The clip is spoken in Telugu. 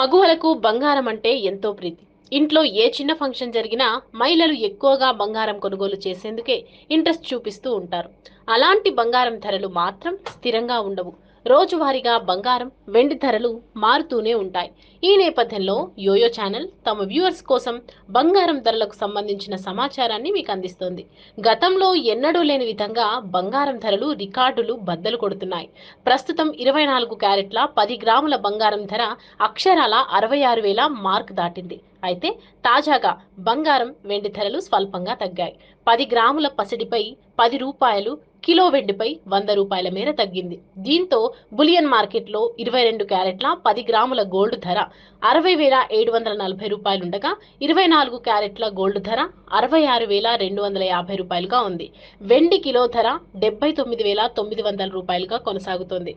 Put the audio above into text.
మగువలకు బంగారం అంటే ఎంతో ప్రీతి. ఇంట్లో ఏ చిన్న ఫంక్షన్ జరిగినా మహిళలు ఎక్కువగా బంగారం కొనుగోలు చేసేందుకే ఇంట్రెస్ట్ చూపిస్తూ ఉంటారు. అలాంటి బంగారం ధరలు మాత్రం స్థిరంగా ఉండవు. రోజువారీగా బంగారం, వెండి ధరలు మారుతూనే ఉంటాయి. ఈ నేపథ్యంలో యోయో ఛానల్ తమ వ్యూవర్స్ కోసం బంగారం ధరలకు సంబంధించిన సమాచారాన్ని మీకు అందిస్తోంది. గతంలో ఎన్నడూ లేని విధంగా బంగారం ధరలు రికార్డులు బద్దలు కొడుతున్నాయి. ప్రస్తుతం 24 క్యారెట్ల 10 గ్రాముల బంగారం ధర అక్షరాల 66,000 మార్క్ దాటింది. అయితే తాజాగా బంగారం, వెండి ధరలు స్వల్పంగా తగ్గాయి. 10 గ్రాముల పసిడిపై రూ. 10, కిలో వెండిపై రూ. 100 మేర తగ్గింది. దీంతో బులియన్ మార్కెట్లో 22 క్యారెట్ల 10 గ్రాముల గోల్డ్ ధర 60,740 ఉండగా 24 క్యారెట్ల గోల్డ్ ధర 66,250 ఉంది. వెండి కిలో ధర 79,900 కొనసాగుతోంది.